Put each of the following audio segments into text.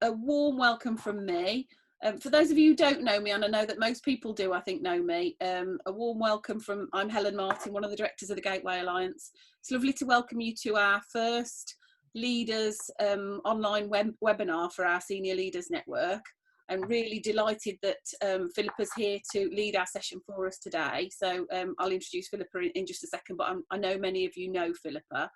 a warm welcome from me. For those of you who don't know me, and I know that most people do, I think, know me, a warm welcome from, I'm Helen Martin, one of the directors of the Gateway Alliance. It's lovely to welcome you to our first Leaders online webinar for our Senior Leaders Network. I'm really delighted that Philippa's here to lead our session for us today. So I'll introduce Philippa in just a second, but I know many of you know Philippa.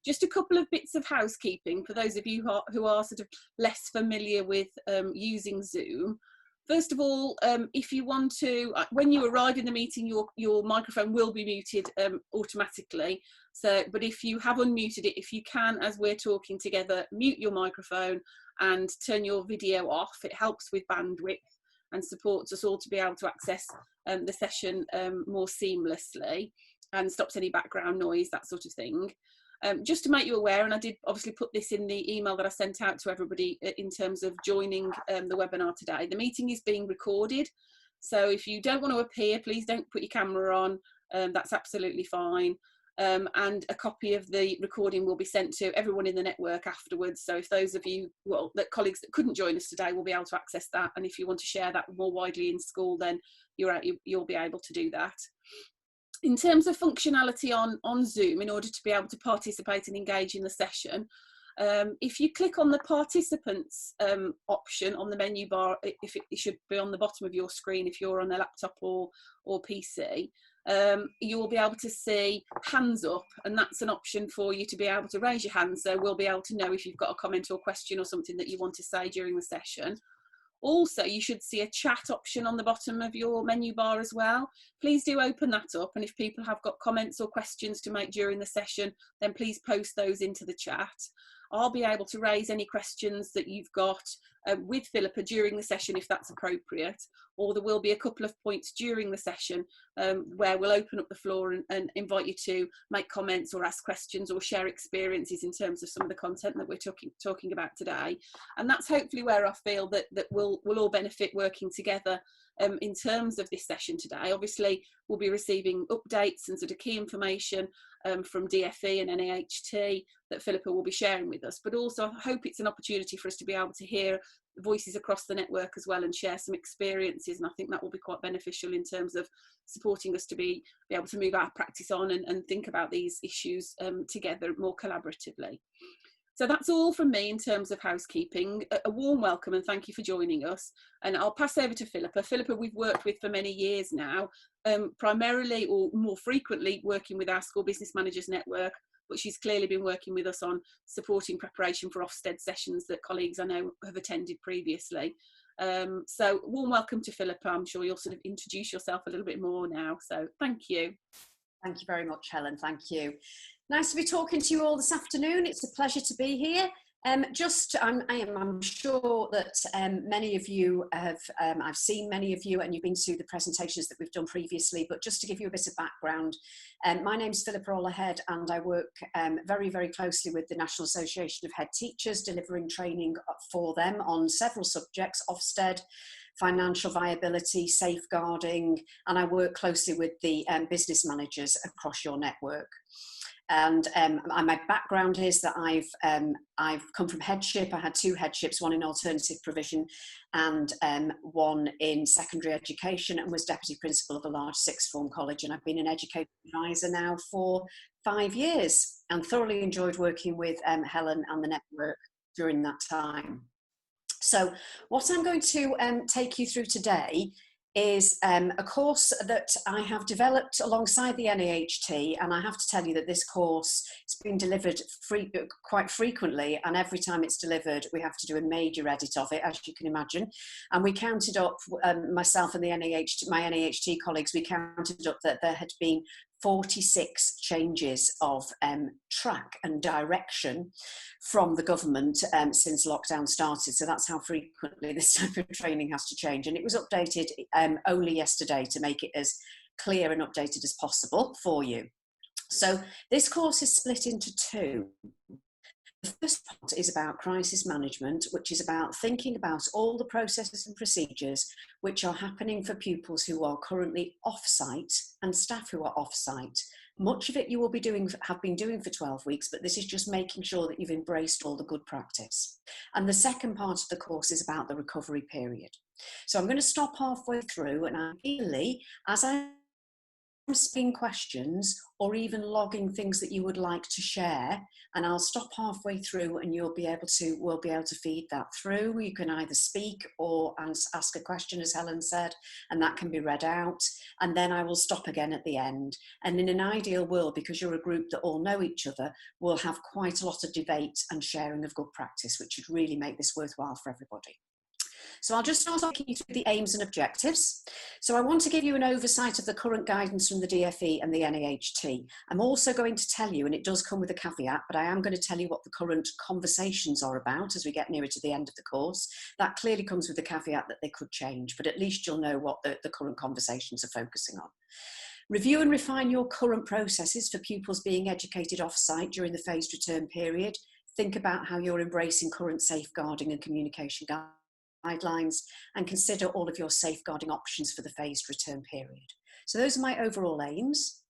Just a couple of bits of housekeeping for those of you who are sort of less familiar with using Zoom. First of all, if you want to, when you arrive in the meeting, your microphone will be muted automatically. So, but if you have unmuted it, if you can, as we're talking together, mute your microphone and turn your video off. It helps with bandwidth and supports us all to be able to access the session more seamlessly and stops any background noise, that sort of thing. Just to make you aware, and I did obviously put this in the email that I sent out to everybody in terms of joining the webinar today, the meeting is being recorded. So if you don't want to appear, please don't put your camera on, that's absolutely fine. And a copy of the recording will be sent to everyone in the network afterwards. So if those of you, well, that colleagues that couldn't join us today will be able to access that. And if you want to share that more widely in school, then you'll be able to do that. In terms of functionality on Zoom, in order to be able to participate and engage in the session, if you click on the participants option on the menu bar, it should be on the bottom of your screen if you're on a laptop or PC, you will be able to see hands up, and that's an option for you to be able to raise your hand, so we'll be able to know if you've got a comment or question or something that you want to say during the session. Also, you should see a chat option on the bottom of your menu bar as well. Please do open that up, and if people have got comments or questions to make during the session, then please post those into the chat. I'll be able to raise any questions that you've got with Philippa during the session if that's appropriate, or there will be a couple of points during the session where we'll open up the floor and invite you to make comments or ask questions or share experiences in terms of some of the content that we're talking about today. And that's hopefully where I feel that we'll all benefit working together in terms of this session today. Obviously, we'll be receiving updates and sort of key information from DFE and NAHT that Philippa will be sharing with us, but also I hope it's an opportunity for us to be able to hear voices across the network as well and share some experiences, and I think that will be quite beneficial in terms of supporting us to be able to move our practice on and think about these issues together more collaboratively. So that's all from me in terms of housekeeping. A warm welcome and thank you for joining us. And I'll pass over to Philippa. Philippa we've worked with for many years now, primarily or more frequently working with our School Business Managers Network, but she's clearly been working with us on supporting preparation for Ofsted sessions that colleagues I know have attended previously. So warm welcome to Philippa. I'm sure you'll sort of introduce yourself a little bit more now. So thank you. Thank you very much, Helen. Thank you. Nice to be talking to you all this afternoon. It's a pleasure to be here. I'm sure that many of you have, I've seen many of you and you've been to the presentations that we've done previously, but just to give you a bit of background, my name's Philippa Ollerhead and I work very, very closely with the National Association of Head Teachers, delivering training for them on several subjects, Ofsted, financial viability, safeguarding, and I work closely with the business managers across your network. And my background is that I've come from headship. I had two headships, one in alternative provision and one in secondary education, and was deputy principal of a large sixth form college. And I've been an education advisor now for 5 years and thoroughly enjoyed working with Helen and the network during that time. So what I'm going to take you through today is a course that I have developed alongside the NAHT, and I have to tell you that this course has been delivered quite frequently, and every time it's delivered we have to do a major edit of it, as you can imagine. And we counted up, myself and my NAHT colleagues, we counted up that there had been 46 changes of track and direction from the government since lockdown started. So that's how frequently this type of training has to change. And it was updated only yesterday to make it as clear and updated as possible for you. So this course is split into two. The first part is about crisis management, which is about thinking about all the processes and procedures which are happening for pupils who are currently off-site and staff who are off-site Much of it you will be doing, have been doing for 12 weeks, but this is just making sure that you've embraced all the good practice. And the second part of the course is about the recovery period. So I'm going to stop halfway through, and ideally, as I'm asking questions or even logging things that you would like to share, and I'll stop halfway through and we'll be able to feed that through. You can either speak or ask a question, as Helen said, and that can be read out, and then I will stop again at the end. And in an ideal world, because you're a group that all know each other, we'll have quite a lot of debate and sharing of good practice, which would really make this worthwhile for everybody. So I'll just start talking you through the aims and objectives. So I want to give you an oversight of the current guidance from the DFE and the NAHT. I'm also going to tell you, and it does come with a caveat, but I am going to tell you what the current conversations are about as we get nearer to the end of the course. That clearly comes with the caveat that they could change, but at least you'll know what the current conversations are focusing on. Review and refine your current processes for pupils being educated off-site during the phased return period. Think about how you're embracing current safeguarding and communication guidelines, and consider all of your safeguarding options for the phased return period. So those are my overall aims.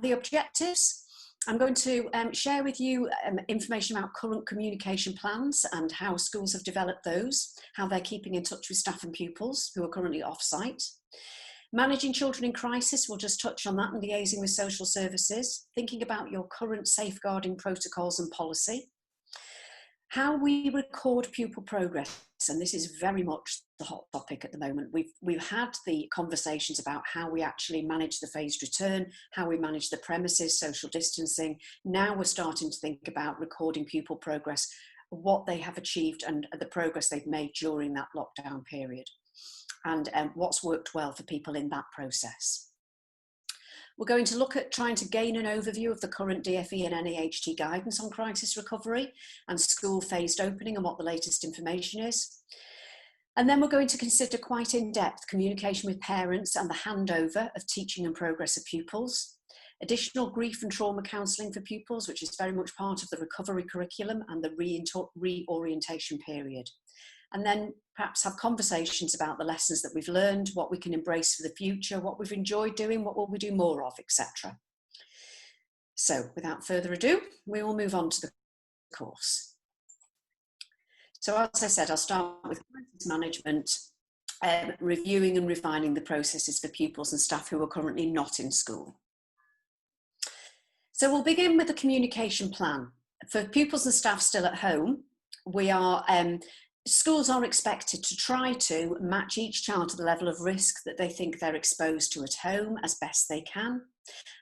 The objectives, I'm going to share with you information about current communication plans and how schools have developed those, how they're keeping in touch with staff and pupils who are currently off-site. Managing children in crisis, we'll just touch on that, and liaising with social services, thinking about your current safeguarding protocols and policy. How we record pupil progress, and this is very much the hot topic at the moment. We've had the conversations about how we actually manage the phased return, how we manage the premises, social distancing. Now we're starting to think about recording pupil progress, what they have achieved and the progress they've made during that lockdown period, and what's worked well for people in that process. We're going to look at trying to gain an overview of the current DFE and NAHT guidance on crisis recovery and school phased opening and what the latest information is. And then we're going to consider quite in-depth communication with parents and the handover of teaching and progress of pupils. Additional grief and trauma counselling for pupils, which is very much part of the recovery curriculum and the reorientation period. And then perhaps have conversations about the lessons that we've learned, what we can embrace for the future, what we've enjoyed doing, what will we do more of, etc. So without further ado, we will move on to the course. So as I said, I'll start with crisis management, reviewing and refining the processes for pupils and staff who are currently not in school. So we'll begin with the communication plan. For pupils and staff still at home, schools are expected to try to match each child to the level of risk that they think they're exposed to at home as best they can.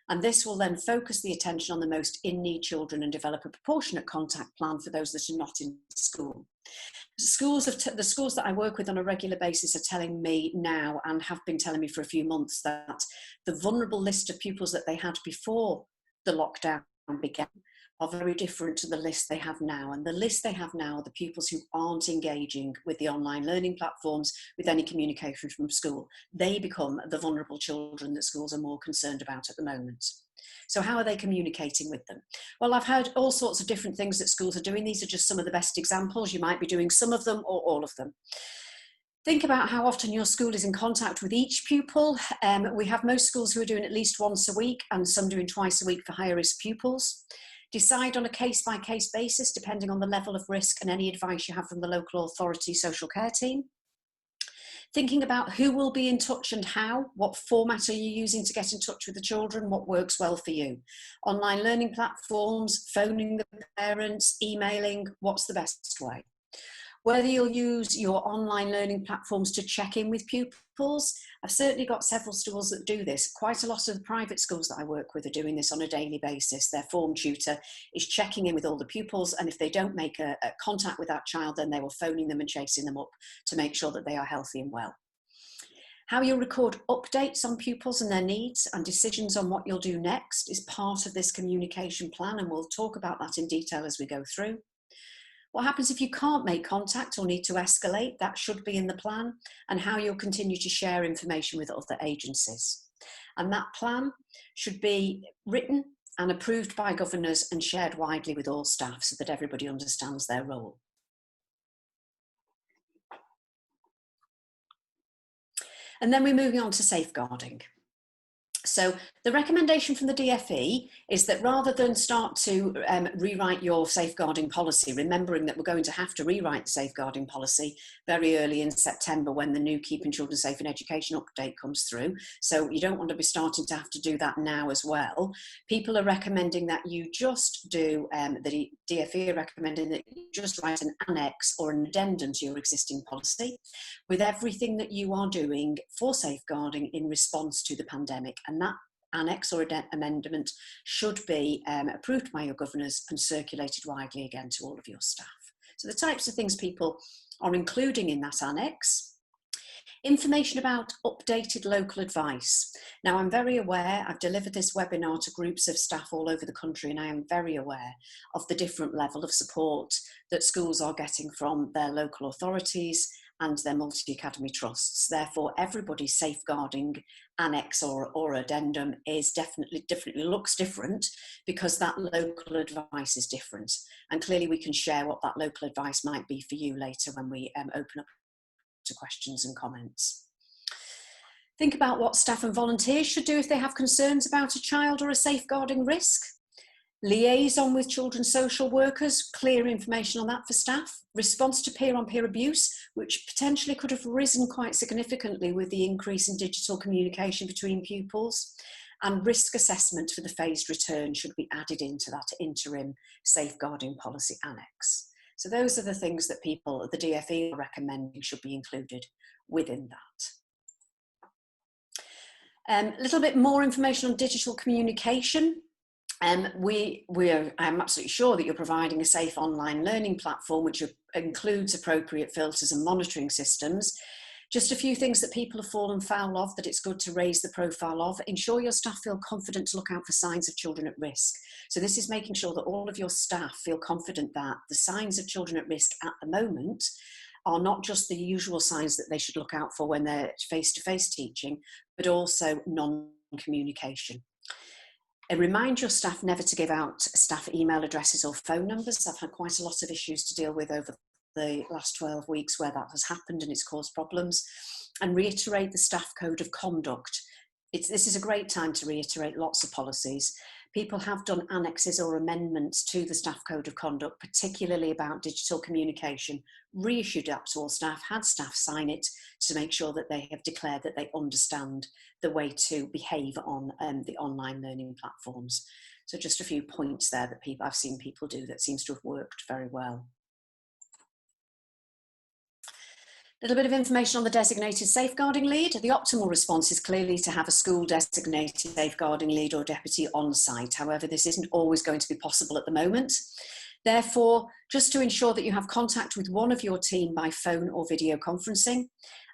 And this will then focus the attention on the most in-need children and develop a proportionate contact plan for those that are not in school. The schools that I work with on a regular basis are telling me now, and have been telling me for a few months, that the vulnerable list of pupils that they had before the lockdown began are very different to the list they have now. And the list they have now are the pupils who aren't engaging with the online learning platforms, with any communication from school. They become the vulnerable children that schools are more concerned about at the moment. So how are they communicating with them? Well, I've heard all sorts of different things that schools are doing. These are just some of the best examples. You might be doing some of them or all of them. Think about how often your school is in contact with each pupil. We have most schools who are doing at least once a week, and some doing twice a week for higher risk pupils. Decide on a case-by-case basis, depending on the level of risk and any advice you have from the local authority social care team. Thinking about who will be in touch and how, what format are you using to get in touch with the children, what works well for you. Online learning platforms, phoning the parents, emailing, what's the best way? Whether you'll use your online learning platforms to check in with pupils. I've certainly got several schools that do this. Quite a lot of the private schools that I work with are doing this on a daily basis. Their form tutor is checking in with all the pupils, and if they don't make a contact with that child, then they will phoning them and chasing them up to make sure that they are healthy and well. How you'll record updates on pupils and their needs and decisions on what you'll do next is part of this communication plan, and we'll talk about that in detail as we go through. What happens if you can't make contact or need to escalate? That should be in the plan, and how you'll continue to share information with other agencies. And that plan should be written and approved by governors and shared widely with all staff so that everybody understands their role. And then we're moving on to safeguarding. So the recommendation from the DfE is that rather than start to rewrite your safeguarding policy, remembering that we're going to have to rewrite the safeguarding policy very early in September when the new Keeping Children Safe in Education update comes through. So you don't want to be starting to have to do that now as well. People are recommending that you just do, the DfE are recommending that you just write an annex or an addendum to your existing policy with everything that you are doing for safeguarding in response to the pandemic. And that annex or amendment should be approved by your governors and circulated widely again to all of your staff. So the types of things people are including in that annex: information about updated local advice. Now, I'm very aware, I've delivered this webinar to groups of staff all over the country, and I am very aware of the different level of support that schools are getting from their local authorities and their multi-academy trusts. Therefore, everybody's safeguarding annex or addendum is definitely looks different, because that local advice is different. And clearly we can share what that local advice might be for you later when we open up to questions and comments. Think about what staff and volunteers should do if they have concerns about a child or a safeguarding risk. Liaison with children's social workers, clear information on that for staff. Response to peer-on-peer abuse, which potentially could have risen quite significantly with the increase in digital communication between pupils. And risk assessment for the phased return should be added into that interim safeguarding policy annex. So those are the things that people, the DfE, are recommending should be included within that. A little bit more information on digital communication. I'm absolutely sure that you're providing a safe online learning platform which includes appropriate filters and monitoring systems. Just a few things that people have fallen foul of that it's good to raise the profile of. Ensure your staff feel confident to look out for signs of children at risk. So this is making sure that all of your staff feel confident that the signs of children at risk at the moment are not just the usual signs that they should look out for when they're face-to-face teaching, but also non-communication. And remind your staff never to give out staff email addresses or phone numbers. I've had quite a lot of issues to deal with over the last 12 weeks where that has happened and it's caused problems. And reiterate the staff code of conduct. This is a great time to reiterate lots of policies. People have done annexes or amendments to the staff code of conduct, particularly about digital communication, reissued that to all staff, had staff sign it to make sure that they have declared that they understand the way to behave on the online learning platforms. So just a few points there that I've seen people do that seems to have worked very well. A little bit of information on the designated safeguarding lead. The optimal response is clearly to have a school designated safeguarding lead or deputy on site. However, this isn't always going to be possible at the moment. Therefore, just to ensure that you have contact with one of your team by phone or video conferencing,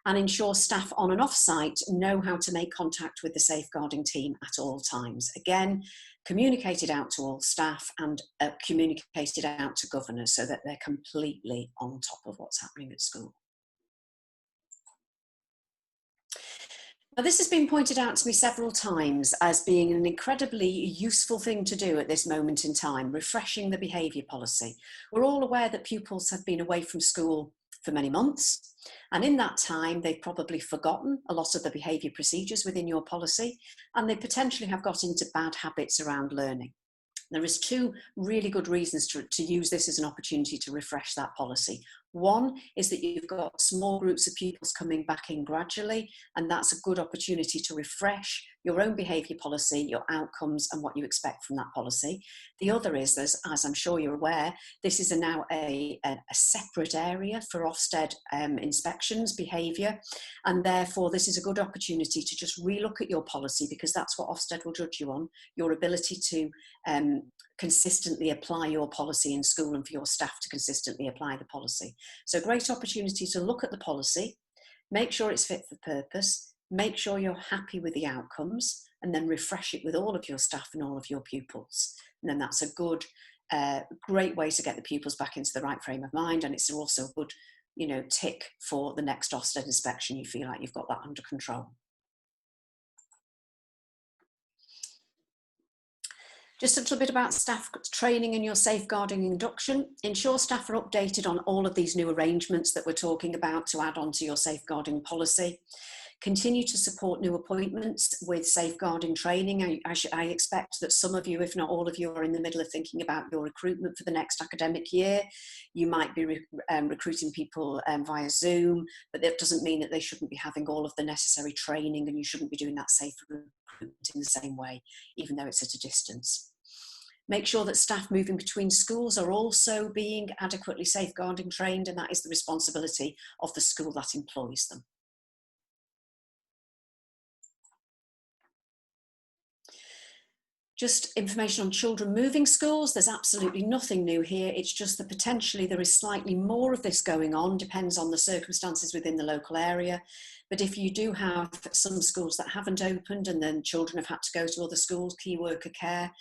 and ensure staff on and off site know how to make contact with the safeguarding team at all times. Again, communicated out to all staff and communicated out to governors so that they're completely on top of what's happening at school. Now, this has been pointed out to me several times as being an incredibly useful thing to do at this moment in time, refreshing the behaviour policy. We're all aware that pupils have been away from school for many months, and in that time they've probably forgotten a lot of the behaviour procedures within your policy, and they potentially have got into bad habits around learning. There is two really good reasons to use this as an opportunity to refresh that policy. One is that you've got small groups of pupils coming back in gradually, and that's a good opportunity to refresh your own behaviour policy, your outcomes, and what you expect from that policy. The other is, as I'm sure you're aware, this is now a separate area for Ofsted inspections, behaviour, and therefore this is a good opportunity to just relook at your policy, because that's what Ofsted will judge you on, your ability to consistently apply your policy in school and for your staff to consistently apply the policy. So great opportunity to look at the policy, make sure it's fit for purpose, make sure you're happy with the outcomes, and then refresh it with all of your staff and all of your pupils. And then that's a good, great way to get the pupils back into the right frame of mind. And it's also a good, tick for the next Ofsted inspection. You feel like you've got that under control. Just a little bit about staff training and your safeguarding induction. Ensure staff are updated on all of these new arrangements that we're talking about to add on to your safeguarding policy. Continue to support new appointments with safeguarding training. I expect that some of you, if not all of you, are in the middle of thinking about your recruitment for the next academic year. You might be recruiting people via Zoom, but that doesn't mean that they shouldn't be having all of the necessary training, and you shouldn't be doing that safe recruitment in the same way, even though it's at a distance. Make sure that staff moving between schools are also being adequately safeguarding trained, and that is the responsibility of the school that employs them. Just information on children moving schools. There's absolutely nothing new here. It's just that potentially there is slightly more of this going on, depends on the circumstances within the local area. But if you do have some schools that haven't opened and then children have had to go to other schools, key worker care,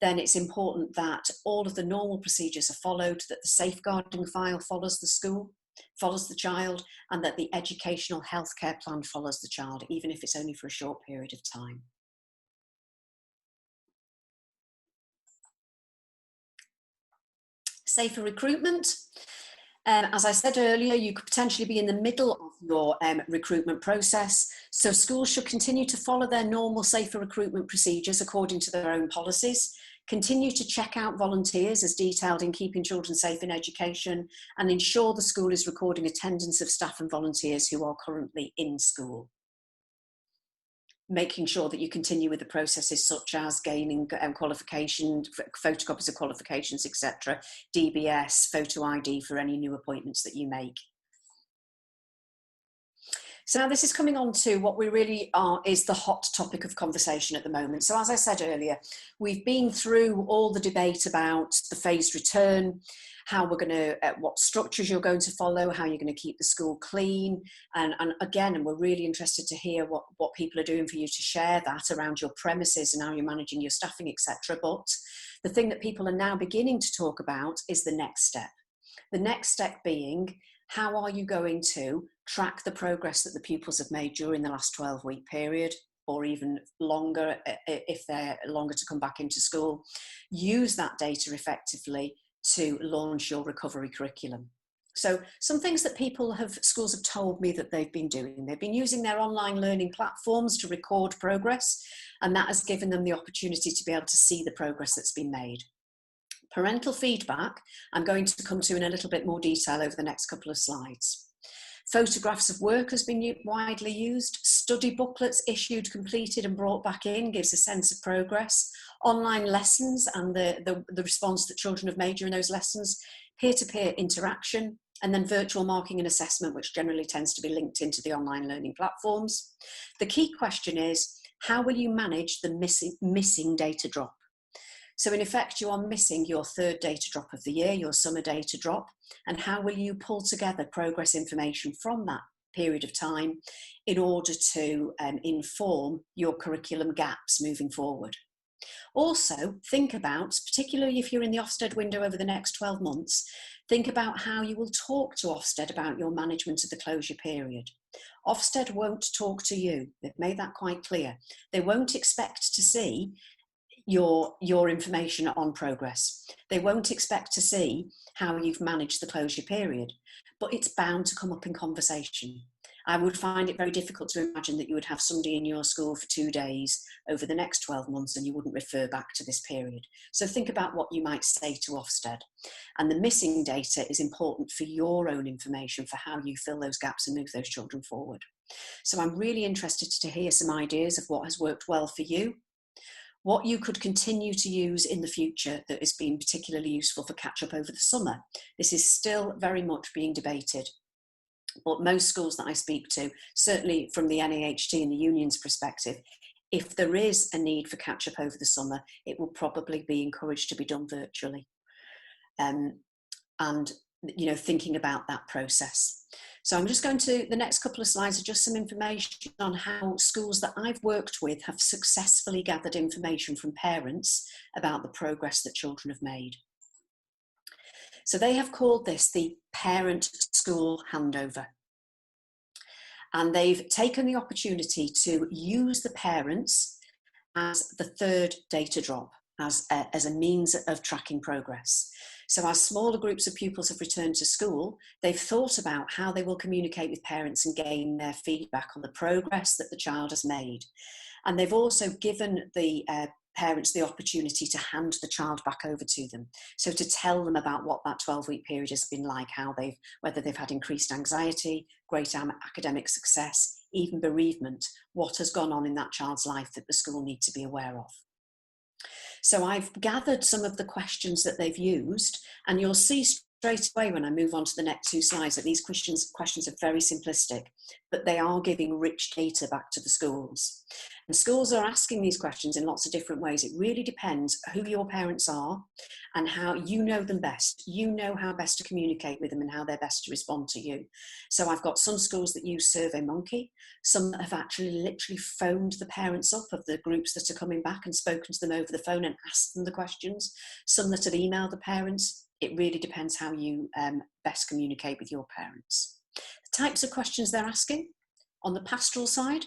then it's important that all of the normal procedures are followed, that the safeguarding file follows the school, follows the child, and that the educational healthcare plan follows the child, even if it's only for a short period of time. Safer recruitment. As I said earlier, you could potentially be in the middle of your recruitment process, so schools should continue to follow their normal safer recruitment procedures according to their own policies. Continue to check out volunteers as detailed in Keeping Children Safe in Education, and ensure the school is recording attendance of staff and volunteers who are currently in school. Making sure that you continue with the processes such as gaining qualification, photocopies of qualifications, etc., DBS, photo ID for any new appointments that you make. So now this is coming on to what we really are, is the hot topic of conversation at the moment. So as I said earlier, we've been through all the debate about the phased return, how we're going to, what structures you're going to follow, how you're going to keep the school clean. And again, we're really interested to hear what people are doing for you to share that around your premises and how you're managing your staffing, etc. But the thing that people are now beginning to talk about is the next step. The next step being, how are you going to track the progress that the pupils have made during the last 12-week period, or even longer if they're longer to come back into school? Use that data effectively to launch your recovery curriculum. So some things that schools have told me that they've been doing. They've been using their online learning platforms to record progress, and that has given them the opportunity to be able to see the progress that's been made. Parental feedback, I'm going to come to in a little bit more detail over the next couple of slides. Photographs of work has been widely used. Study booklets issued, completed and brought back in gives a sense of progress. Online lessons and the response that children have made during those lessons. Peer-to-peer interaction, and then virtual marking and assessment, which generally tends to be linked into the online learning platforms. The key question is, how will you manage the missing data drop? So in effect, you are missing your third data drop of the year, your summer data drop, and how will you pull together progress information from that period of time in order to inform your curriculum gaps moving forward? Also, think about, particularly if you're in the Ofsted window over the next 12 months, think about how you will talk to Ofsted about your management of the closure period. Ofsted won't talk to you. They've made that quite clear. They won't expect to see your information on progress. They won't expect to see how you've managed the closure period, but it's bound to come up in conversation. I would find it very difficult to imagine that you would have somebody in your school for 2 days over the next 12 months and you wouldn't refer back to this period. So think about what you might say to Ofsted. And the missing data is important for your own information, for how you fill those gaps and move those children forward. So I'm really interested to hear some ideas of what has worked well for you, what you could continue to use in the future that has been particularly useful for catch-up over the summer. This is still very much being debated, but most schools that I speak to, certainly from the NAHT and the union's perspective, if there is a need for catch-up over the summer, it will probably be encouraged to be done virtually. And thinking about that process. So I'm just going to, the next couple of slides are just some information on how schools that I've worked with have successfully gathered information from parents about the progress that children have made. So they have called this the parent-school handover. And they've taken the opportunity to use the parents as the third data drop. as a means of tracking progress. So as smaller groups of pupils have returned to school, they've thought about how they will communicate with parents and gain their feedback on the progress that the child has made. And they've also given the parents the opportunity to hand the child back over to them. So to tell them about what that 12-week period has been like, whether they've had increased anxiety, great academic success, even bereavement, what has gone on in that child's life that the school need to be aware of. So I've gathered some of the questions that they've used, and you'll see straight away when I move on to the next two slides that these questions are very simplistic, but they are giving rich data back to the schools. And schools are asking these questions in lots of different ways. It really depends who your parents are and how you know them best. You know how best to communicate with them and how they're best to respond to you. So I've got some schools that use SurveyMonkey, some that have actually literally phoned the parents up of the groups that are coming back and spoken to them over the phone and asked them the questions, some that have emailed the parents. It really depends how you best communicate with your parents. The types of questions they're asking on the pastoral side: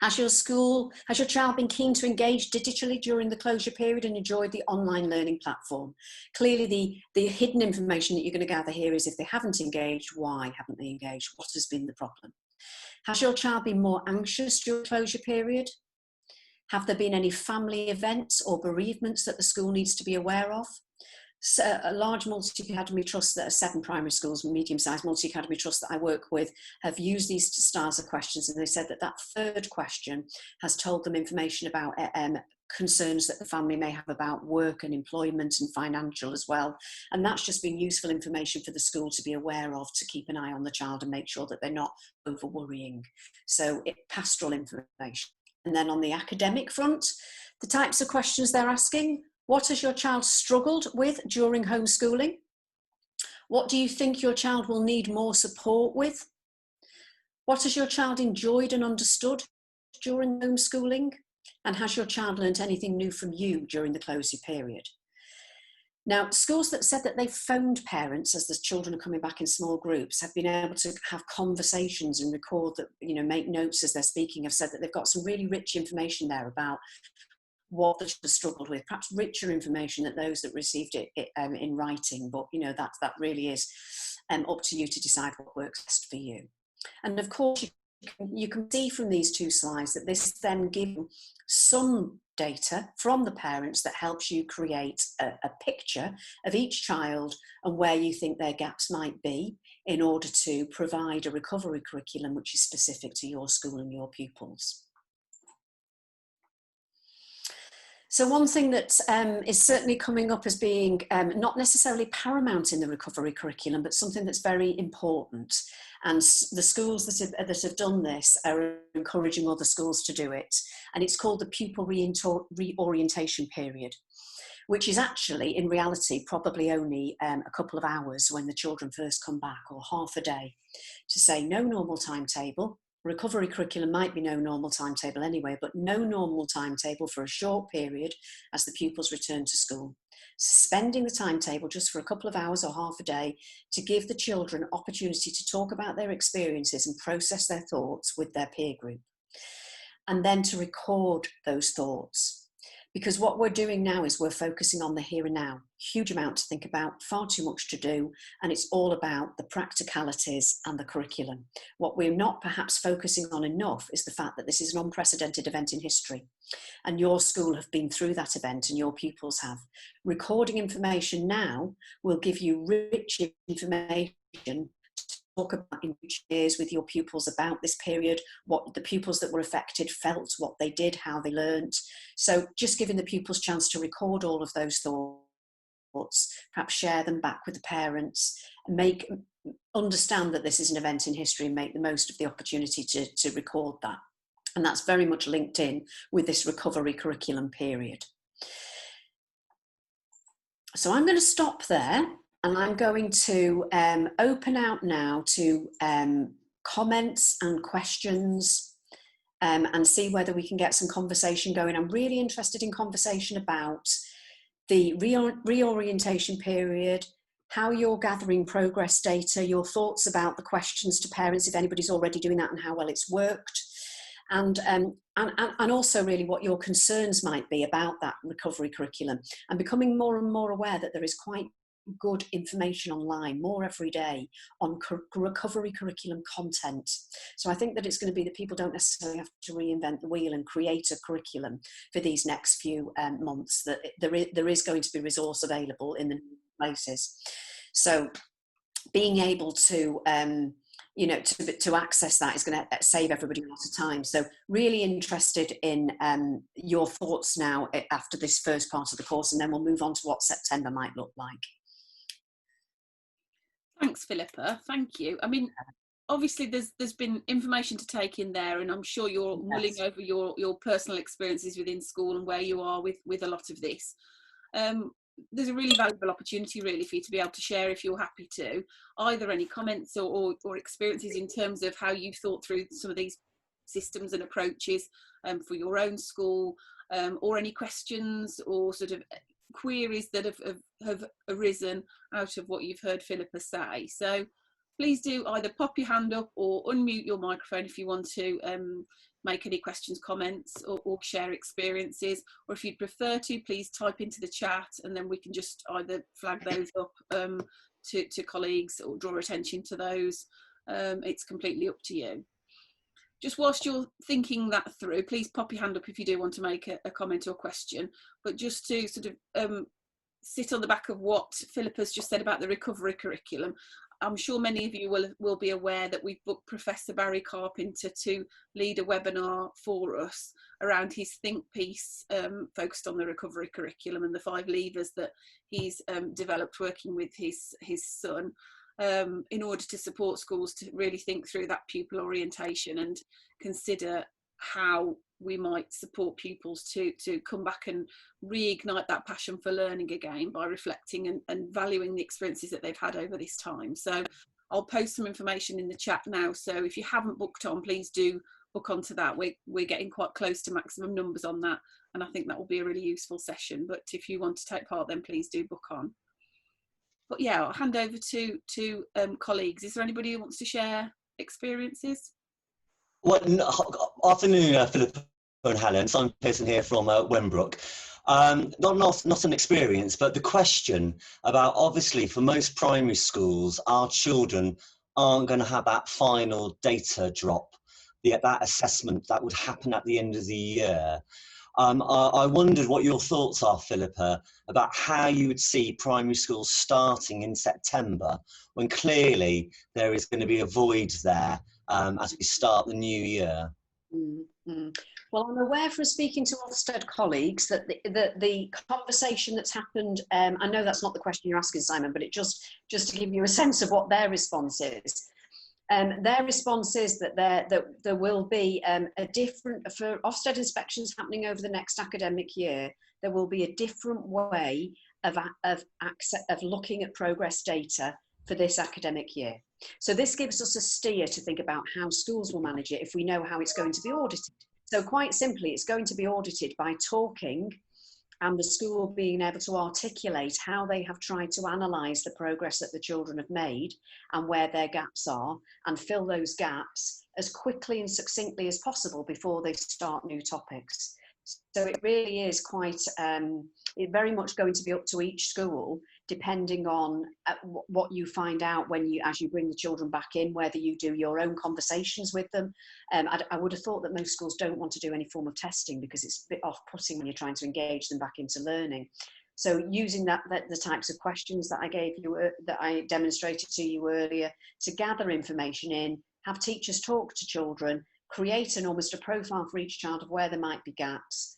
has your child been keen to engage digitally during the closure period and enjoyed the online learning platform? Clearly, the hidden information that you're going to gather here is if they haven't engaged, why haven't they engaged? What has been the problem? Has your child been more anxious during the closure period? Have there been any family events or bereavements that the school needs to be aware of? So a large multi-academy trust that are 7 primary schools, medium-sized multi-academy trusts that I work with, have used these styles of questions, and they said that third question has told them information about concerns that the family may have about work and employment and financial as well. And that's just been useful information for the school to be aware of, to keep an eye on the child and make sure that they're not over worrying. So pastoral information. And then on the academic front, the types of questions they're asking: what has your child struggled with during homeschooling? What do you think your child will need more support with? What has your child enjoyed and understood during homeschooling? And has your child learnt anything new from you during the closure period? Now, schools that said that they've phoned parents as the children are coming back in small groups have been able to have conversations and record that, make notes as they're speaking, have said that they've got some really rich information there about what the child struggled with, perhaps richer information than those that received it in writing. But that really is up to you to decide what works best for you. And of course, you can see from these two slides that this then gives some data from the parents that helps you create a picture of each child and where you think their gaps might be, in order to provide a recovery curriculum which is specific to your school and your pupils. So one thing that is certainly coming up as being not necessarily paramount in the recovery curriculum, but something that's very important, and the schools that have done this are encouraging other schools to do it, and it's called the pupil reorientation period, which is actually, in reality, probably only a couple of hours when the children first come back, or half a day, to say no normal timetable. Recovery curriculum might be no normal timetable anyway, but no normal timetable for a short period as the pupils return to school. Suspending the timetable just for a couple of hours or half a day to give the children opportunity to talk about their experiences and process their thoughts with their peer group. And then to record those thoughts. Because what we're doing now is we're focusing on the here and now. Huge amount to think about, far too much to do, and it's all about the practicalities and the curriculum. What we're not perhaps focusing on enough is the fact that this is an unprecedented event in history, and your school have been through that event and your pupils have. Recording information now will give you rich information talk about in future years with your pupils about this period, what the pupils that were affected felt, what they did, how they learnt. So just giving the pupils a chance to record all of those thoughts, perhaps share them back with the parents, and understand that this is an event in history and make the most of the opportunity to record that. And that's very much linked in with this recovery curriculum period. So I'm going to stop there. And I'm going to open out now to comments and questions and see whether we can get some conversation going. I'm really interested in conversation about the reorientation period, how you're gathering progress data, your thoughts about the questions to parents, if anybody's already doing that, and how well it's worked. And also really what your concerns might be about that recovery curriculum, and becoming more and more aware that there is quite good information online, more every day, on recovery curriculum content. So I think that it's going to be that people don't necessarily have to reinvent the wheel and create a curriculum for these next few months, that there is going to be resource available in the places. So being able to to access that is going to save everybody a lot of time. So really interested in your thoughts now after this first part of the course, and then we'll move on to what September might look like. Thanks, Philippa. Thank you. I mean, obviously there's been information to take in there, and I'm sure you're mulling over your personal experiences within school and where you are with a lot of this. There's a really valuable opportunity really for you to be able to share, if you're happy to, either any comments or experiences in terms of how you've thought through some of these systems and approaches for your own school, or any questions or sort of queries that have arisen out of what you've heard Philippa say. So please do either pop your hand up or unmute your microphone if you want to make any questions, comments, or share experiences, or if you'd prefer to, please type into the chat and then we can just either flag those up to colleagues or draw attention to those. It's completely up to you. Just whilst you're thinking that through, please pop your hand up if you do want to make a comment or question, but just to sort of sit on the back of what Philippa's just said about the recovery curriculum. I'm sure many of you will be aware that we've booked Professor Barry Carpenter to lead a webinar for us around his think piece focused on the recovery curriculum and the 5 levers that he's developed working with his son in order to support schools to really think through that pupil orientation and consider how we might support pupils to come back and reignite that passion for learning again by reflecting and valuing the experiences that they've had over this time. So I'll post some information in the chat now, so if you haven't booked on, please do book onto that. We're getting quite close to maximum numbers on that, and I think that will be a really useful session, but if you want to take part, then please do book on. But yeah, I'll hand over to colleagues. Is there anybody who wants to share experiences? Well, afternoon, Philippa and Helen. Simon Pearson here from Wenbrook. Not an experience, but the question about, obviously, for most primary schools, our children aren't going to have that final data drop, that assessment that would happen at the end of the year. I wondered what your thoughts are, Philippa, about how you would see primary schools starting in September, when clearly there is going to be a void there as we start the new year. Mm-hmm. Well, I'm aware from speaking to Ofsted colleagues that the conversation that's happened, I know that's not the question you're asking, Simon, but it just to give you a sense of what their response is. Their response is that there will be a different, for Ofsted inspections happening over the next academic year, there will be a different way of looking at progress data for this academic year. So this gives us a steer to think about how schools will manage it if we know how it's going to be audited. So quite simply, it's going to be audited by talking and the school being able to articulate how they have tried to analyse the progress that the children have made and where their gaps are, and fill those gaps as quickly and succinctly as possible before they start new topics. So it really is quite, it's very much going to be up to each school, depending on what you find out as you bring the children back in, whether you do your own conversations with them. I would have thought that most schools don't want to do any form of testing because it's a bit off-putting when you're trying to engage them back into learning. So using the types of questions that I gave you, that I demonstrated to you earlier, to gather information in, have teachers talk to children, create almost a profile for each child of where there might be gaps,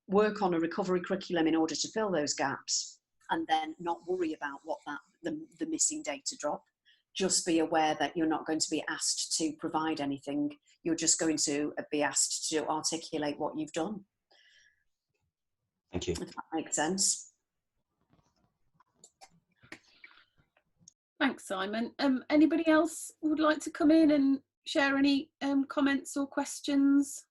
work on a recovery curriculum in order to fill those gaps, and then not worry about what the missing data drop. Just be aware that you're not going to be asked to provide anything. You're just going to be asked to articulate what you've done. Thank you. If that makes sense. Thanks, Simon. Anybody else would like to come in and share any comments or questions?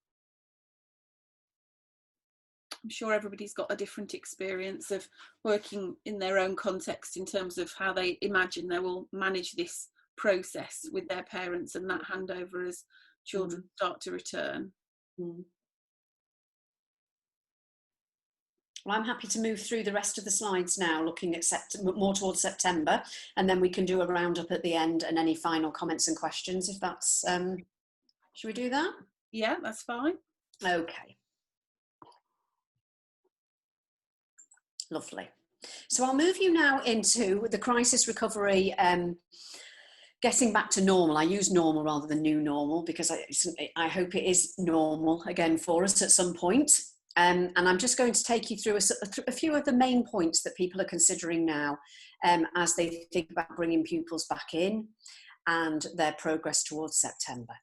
I'm sure everybody's got a different experience of working in their own context in terms of how they imagine they will manage this process with their parents and that handover as children start to return. Well, I'm happy to move through the rest of the slides now, looking at more towards September, and then we can do a roundup at the end and any final comments and questions, if that's, should we do that? Yeah, that's fine. Okay. Lovely. So I'll move you now into the crisis recovery, getting back to normal. I use normal rather than new normal because I hope it is normal again for us at some point. And I'm just going to take you through a few of the main points that people are considering now as they think about bringing pupils back in and their progress towards September.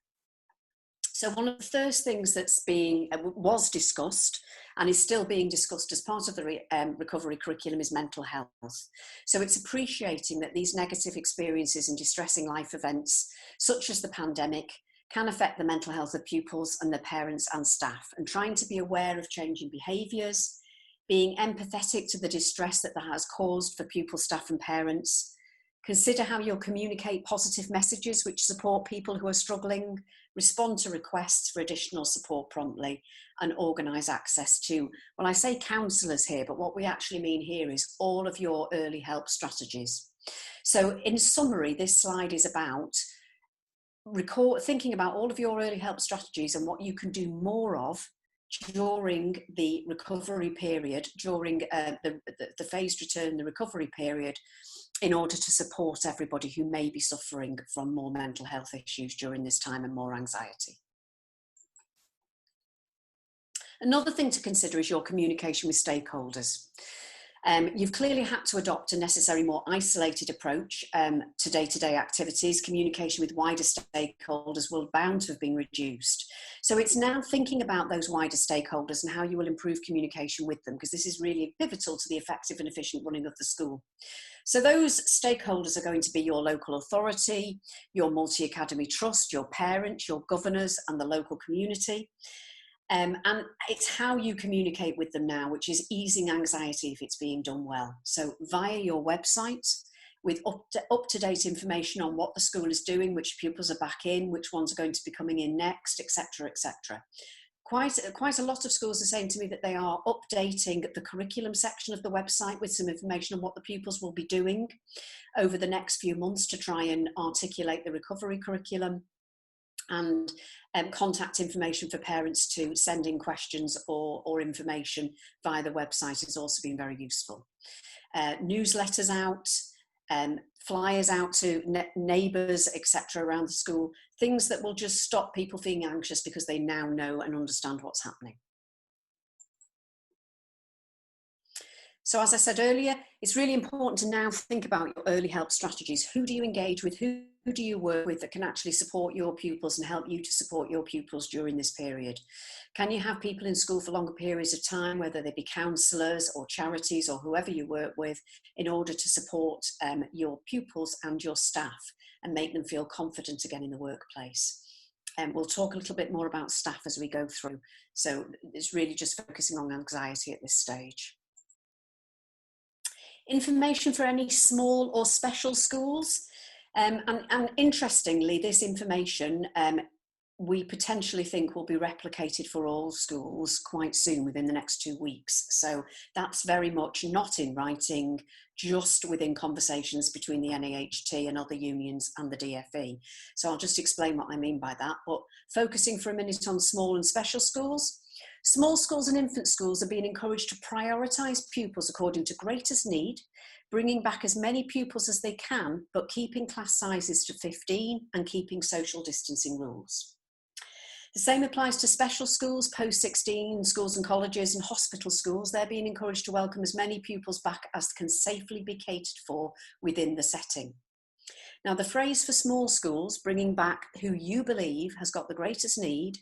So one of the first things that's was discussed and is still being discussed as part of the recovery curriculum is mental health. So it's appreciating that these negative experiences and distressing life events, such as the pandemic, can affect the mental health of pupils and their parents and staff, and trying to be aware of changing behaviours, being empathetic to the distress that has caused for pupils, staff and parents. Consider how you'll communicate positive messages which support people who are struggling, respond to requests for additional support promptly, and organise access to, well, I say counsellors here, but what we actually mean here is all of your early help strategies. So in summary, this slide is about thinking about all of your early help strategies and what you can do more of during the recovery period, during the phased return, the recovery period, in order to support everybody who may be suffering from more mental health issues during this time and more anxiety. Another thing to consider is your communication with stakeholders. You've clearly had to adopt a necessary more isolated approach to day-to-day activities. Communication with wider stakeholders will bound to have been reduced. So it's now thinking about those wider stakeholders and how you will improve communication with them, because this is really pivotal to the effective and efficient running of the school. So those stakeholders are going to be your local authority, your multi-academy trust, your parents, your governors and the local community. And it's how you communicate with them now, which is easing anxiety if it's being done well. So via your website, with up-to-date information on what the school is doing, which pupils are back in, which ones are going to be coming in next, etc., etc. Quite a lot of schools are saying to me that they are updating the curriculum section of the website with some information on what the pupils will be doing over the next few months to try and articulate the recovery curriculum. And contact information for parents to send in questions or information via the website has also been very useful. Newsletters out, flyers out to neighbours, etc. around the school, things that will just stop people feeling anxious because they now know and understand what's happening. So as I said earlier, it's really important to now think about your early help strategies. Who do you engage with? Who do you work with that can actually support your pupils and help you to support your pupils during this period? Can you have people in school for longer periods of time, whether they be counsellors or charities or whoever you work with, in order to support your pupils and your staff and make them feel confident again in the workplace? And we'll talk a little bit more about staff as we go through. So it's really just focusing on anxiety at this stage. Information for any small or special schools. And interestingly, this information we potentially think will be replicated for all schools quite soon, within the next 2 weeks. So that's very much not in writing, just within conversations between the NAHT and other unions and the DFE. So I'll just explain what I mean by that. But focusing for a minute on small and special schools. Small schools and infant schools are being encouraged to prioritise pupils according to greatest need, bringing back as many pupils as they can, but keeping class sizes to 15 and keeping social distancing rules. The same applies to special schools, post-16, schools and colleges and hospital schools. They're being encouraged to welcome as many pupils back as can safely be catered for within the setting. Now, the phrase for small schools, bringing back who you believe has got the greatest need,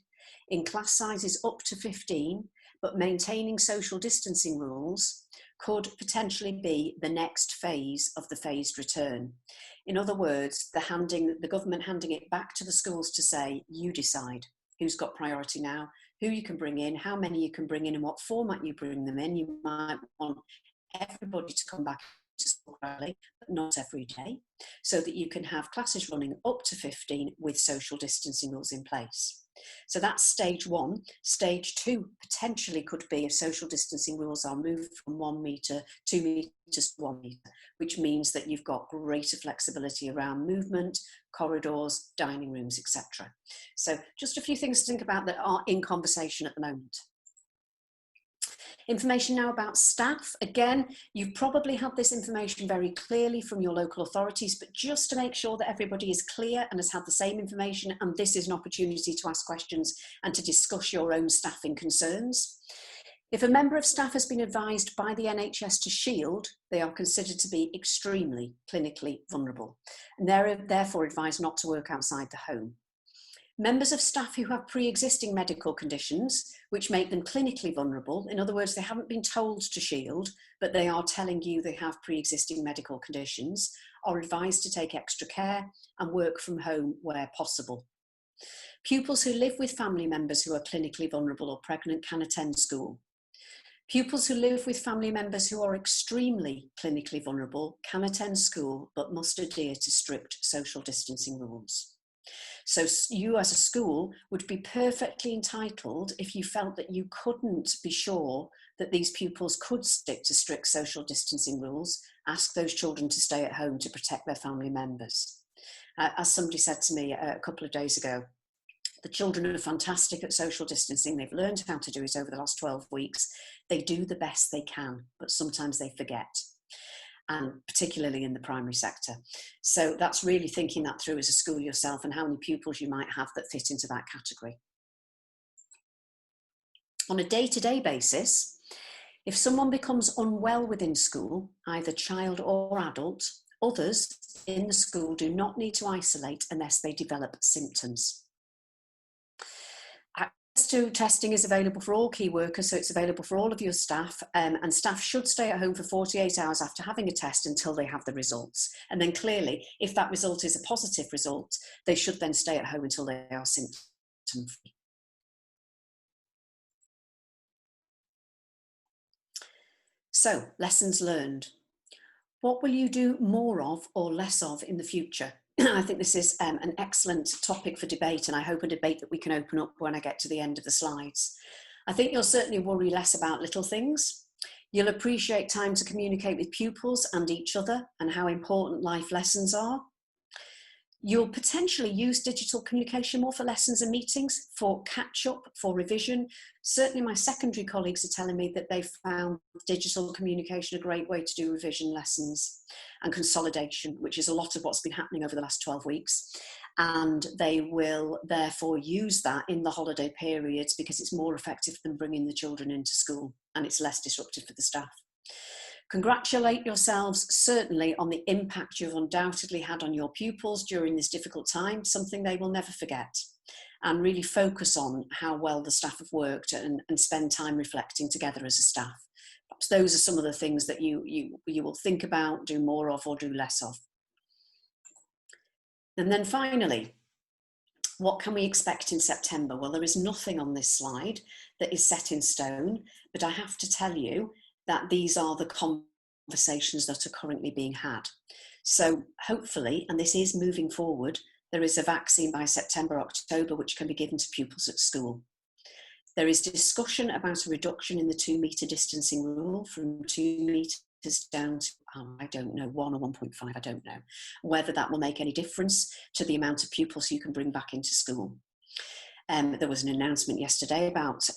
in class sizes up to 15, but maintaining social distancing rules, could potentially be the next phase of the phased return. In other words, the government handing it back to the schools to say, you decide who's got priority now, who you can bring in, how many you can bring in, and what format you bring them in. You might want everybody to come back to school gradually, but not every day, so that you can have classes running up to 15 with social distancing rules in place. So that's stage one. Stage two potentially could be if social distancing rules are moved from 1 metre, 2 metres to 1 metre, which means that you've got greater flexibility around movement, corridors, dining rooms, etc. So just a few things to think about that are in conversation at the moment. Information now about staff. Again, you've probably had this information very clearly from your local authorities, but just to make sure that everybody is clear and has had the same information, and this is an opportunity to ask questions and to discuss your own staffing concerns. If a member of staff has been advised by the NHS to shield, they are considered to be extremely clinically vulnerable, and they're therefore advised not to work outside the home. Members of staff who have pre-existing medical conditions, which make them clinically vulnerable, in other words, they haven't been told to shield, but they are telling you they have pre-existing medical conditions, are advised to take extra care and work from home where possible. Pupils who live with family members who are clinically vulnerable or pregnant can attend school. Pupils who live with family members who are extremely clinically vulnerable can attend school, but must adhere to strict social distancing rules. So you as a school would be perfectly entitled, if you felt that you couldn't be sure that these pupils could stick to strict social distancing rules, ask those children to stay at home to protect their family members. As somebody said to me a couple of days ago, the children are fantastic at social distancing. They've learned how to do it over the last 12 weeks. They do the best they can, but sometimes they forget, and particularly in the primary sector. So that's really thinking that through as a school yourself and how many pupils you might have that fit into that category. On a day-to-day basis, if someone becomes unwell within school, either child or adult, others in the school do not need to isolate unless they develop symptoms. To testing is available for all key workers, so it's available for all of your staff, and staff should stay at home for 48 hours after having a test until they have the results. And then clearly, if that result is a positive result, they should then stay at home until they are symptom-free. So, lessons learned. What will you do more of or less of in the future? I think this is an excellent topic for debate, and I hope a debate that we can open up when I get to the end of the slides. I think you'll certainly worry less about little things. You'll appreciate time to communicate with pupils and each other and how important life lessons are. You'll potentially use digital communication more for lessons and meetings, for catch-up, for revision. Certainly my secondary colleagues are telling me that they've found digital communication a great way to do revision lessons and consolidation, which is a lot of what's been happening over the last 12 weeks. And they will therefore use that in the holiday periods because it's more effective than bringing the children into school, and it's less disruptive for the staff. Congratulate yourselves certainly on the impact you've undoubtedly had on your pupils during this difficult time, something they will never forget, and really focus on how well the staff have worked and spend time reflecting together as a staff. Perhaps those are some of the things that you will think about, do more of or do less of. And then finally, what can we expect in September? Well, there is nothing on this slide that is set in stone, but I have to tell you that these are the conversations that are currently being had. So hopefully, and this is moving forward, there is a vaccine by September, October, which can be given to pupils at school. There is discussion about a reduction in the 2 metre distancing rule from 2 metres down to, I don't know, 1 or 1.5, I don't know, whether that will make any difference to the amount of pupils you can bring back into school. There was an announcement yesterday about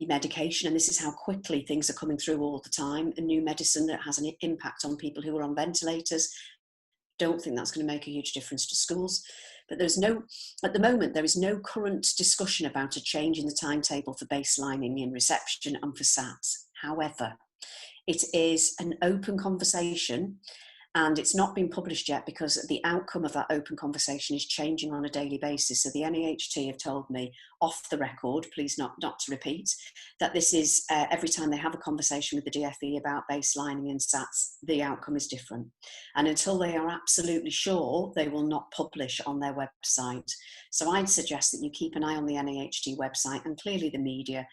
medication, and this is how quickly things are coming through all the time. A new medicine that has an impact on people who are on ventilators. Don't think that's going to make a huge difference to schools. But at the moment, there is no current discussion about a change in the timetable for baselining in reception and for SATs. However, it is an open conversation, and it's not been published yet because the outcome of that open conversation is changing on a daily basis. So the NAHT have told me off the record, please not to repeat, that this is every time they have a conversation with the DfE about baselining and SATs, the outcome is different. And until they are absolutely sure, they will not publish on their website. So I'd suggest that you keep an eye on the NAHT website and clearly the media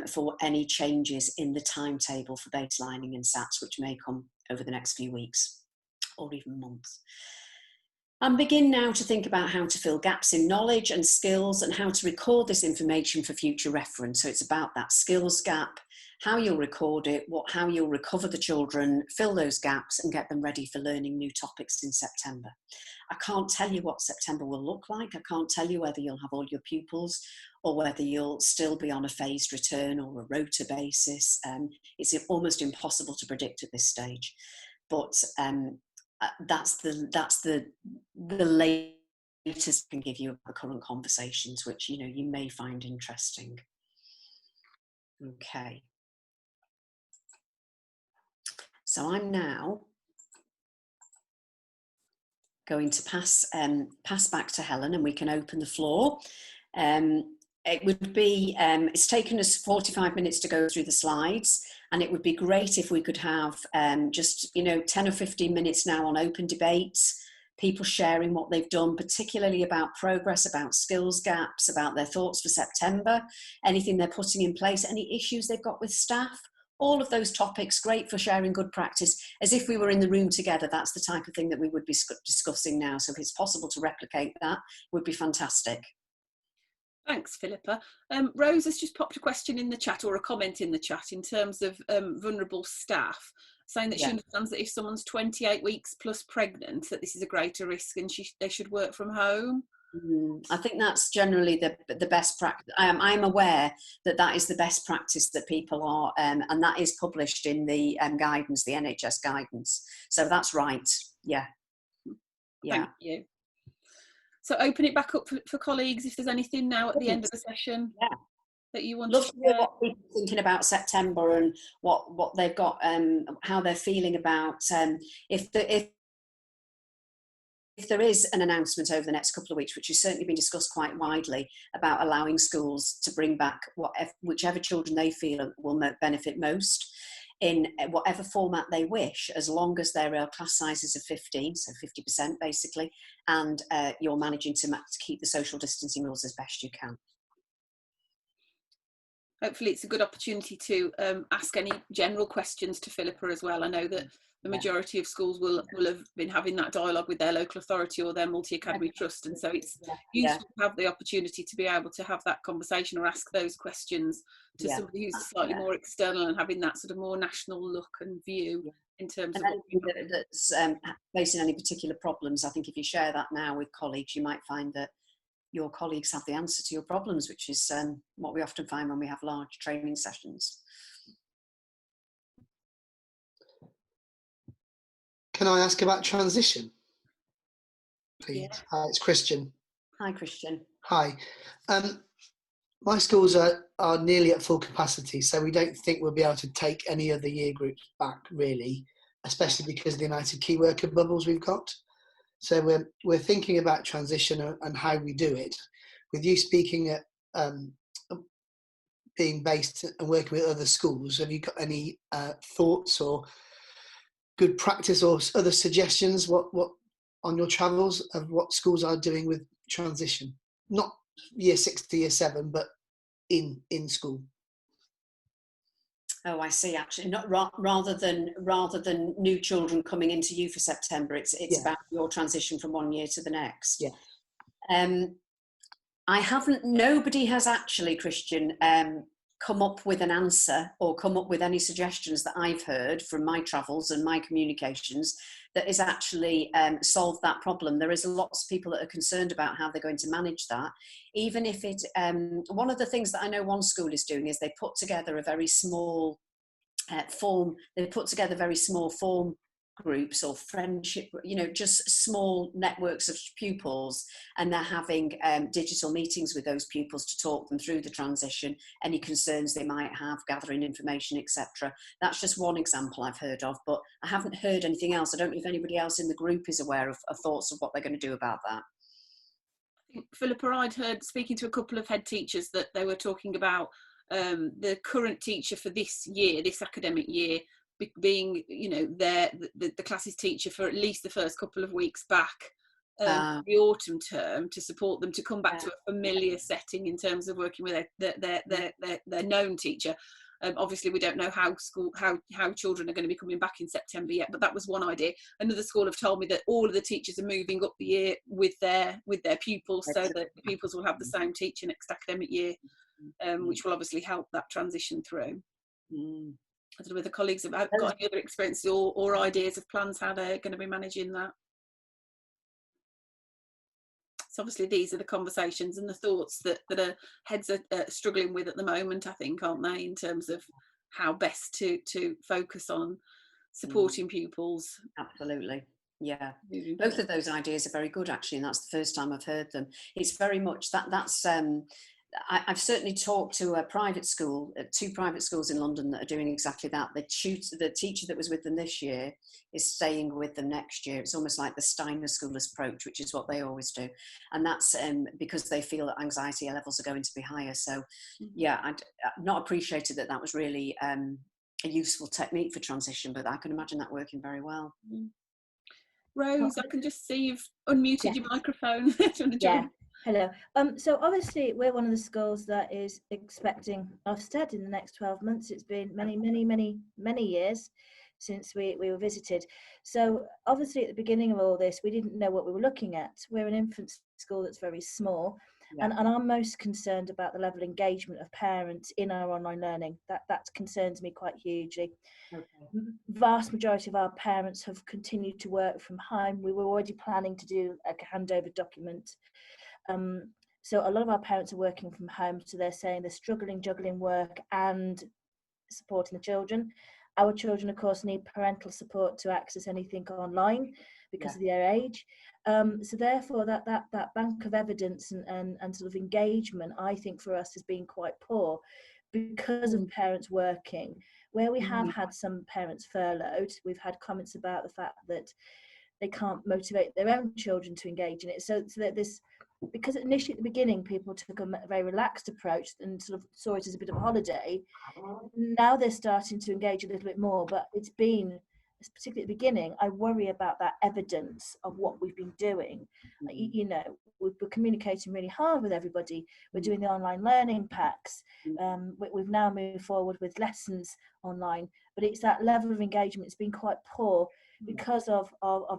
for any changes in the timetable for baselining and SATs, which may come over the next few weeks or even months. And begin now to think about how to fill gaps in knowledge and skills and how to record this information for future reference. So it's about that skills gap, how you'll record it, how you'll recover the children, fill those gaps and get them ready for learning new topics in September. I can't tell you what September will look like. I can't tell you whether you'll have all your pupils or whether you'll still be on a phased return or a rota basis. It's almost impossible to predict at this stage. But that's the latest I can give you of the current conversations, which you may find interesting. Okay. So I'm now going to pass back to Helen, and we can open the floor. It would be, it's taken us 45 minutes to go through the slides, and it would be great if we could have just 10 or 15 minutes now on open debates, people sharing what they've done, particularly about progress, about skills gaps, about their thoughts for September, anything they're putting in place, any issues they've got with staff. All of those topics, great for sharing good practice, as if we were in the room together. That's the type of thing that we would be discussing now. So if it's possible to replicate that, would be fantastic. Thanks, Philippa. Rose has just popped a question in the chat, or a comment in the chat, in terms of vulnerable staff, saying that she understands that if someone's 28 weeks plus pregnant, that this is a greater risk and they should work from home. I think that's generally the best practice. I'm aware that is the best practice that people are, and that is published in the guidance, the NHS guidance. So that's right. Yeah. Thank you. So open it back up for colleagues if there's anything now at the end of the session that you want to hear what people are thinking about September and what they've got, how they're feeling about if there is an announcement over the next couple of weeks, which has certainly been discussed quite widely, about allowing schools to bring back whichever children they feel will benefit most in whatever format they wish, as long as there are class sizes of 15, so 50% basically, and you're managing to keep the social distancing rules as best you can. Hopefully it's a good opportunity to ask any general questions to Philippa as well. I know that the majority of schools will have been having that dialogue with their local authority or their multi-academy trust, and so it's useful to have the opportunity to be able to have that conversation or ask those questions to somebody who's slightly more external and having that sort of more national look and view in terms of anything that's facing any particular problems. I think if you share that now with colleagues, you might find that your colleagues have the answer to your problems, which is what we often find when we have large training sessions. Can I ask about transition, please? Yeah. Hi, it's Christian. Hi, Christian. Hi. My schools are nearly at full capacity, so we don't think we'll be able to take any of the year groups back, really, especially because of the amount of key worker bubbles we've got. So we're thinking about transition and how we do it. With you speaking at being based and working with other schools, have you got any thoughts or good practice or other suggestions what on your travels of what schools are doing with transition? Not year 6 to year 7, but in school. Oh, I see. Actually, not rather than new children coming into you for September. It's about your transition from one year to the next. Yeah. Nobody has actually, Christian, come up with an answer or come up with any suggestions that I've heard from my travels and my communications that is actually solved that problem. There is lots of people that are concerned about how they're going to manage that. Even if it, one of the things that I know one school is doing is they put together a very small form groups or friendship, just small networks of pupils, and they're having digital meetings with those pupils to talk them through the transition, any concerns they might have, gathering information, etc. That's just one example I've heard of, but I haven't heard anything else. I don't know if anybody else in the group is aware of thoughts of what they're going to do about that. I think, Philippa, I'd heard, speaking to a couple of head teachers, that they were talking about the current teacher for this year, this academic year, being the classes teacher for at least the first couple of weeks back the autumn term, to support them to come back to a familiar setting in terms of working with their known teacher. Obviously, we don't know how children are going to be coming back in September yet, but that was one idea. Another school have told me that all of the teachers are moving up the year with their pupils, so that the pupils will have the same teacher next academic year, which will obviously help that transition through. I don't know whether colleagues have got any other experiences or ideas of plans how they're going to be managing that. So obviously these are the conversations and the thoughts that our heads are struggling with at the moment, I think, aren't they, in terms of how best to focus on supporting pupils. Absolutely. Yeah, both of those ideas are very good, actually, and that's the first time I've heard them. It's very much that's I've certainly talked to a private school, 2 private schools in London that are doing exactly that. The teacher that was with them this year is staying with them next year. It's almost like the Steiner School approach, which is what they always do. And that's because they feel that anxiety levels are going to be higher. So, yeah, I'd not appreciated that was really a useful technique for transition, but I can imagine that working very well. Rose, I can just see you've unmuted your microphone. Yeah. Hello. So obviously we're one of the schools that is expecting Ofsted in the next 12 months. It's been many years since we were visited. So obviously at the beginning of all this, we didn't know what we were looking at. We're an infant school that's very small. Yeah. And I'm most concerned about the level of engagement of parents in our online learning. That concerns me quite hugely. Okay. Vast majority of our parents have continued to work from home. We were already planning to do a handover document. So a lot of our parents are working from home, so they're saying they're struggling juggling work and supporting the children. Our children, of course, need parental support to access anything online because of their age. So therefore, that bank of evidence and sort of engagement, I think, for us has been quite poor because of parents working. Where we have had some parents furloughed, we've had comments about the fact that they can't motivate their own children to engage in it. So that this, because initially at the beginning people took a very relaxed approach and sort of saw it as a bit of a holiday, now they're starting to engage a little bit more, but it's been, particularly at the beginning, I worry about that evidence of what we've been doing. You know, we're communicating really hard with everybody. We're doing the online learning packs. We've now moved forward with lessons online, but it's that level of engagement. It's been quite poor because of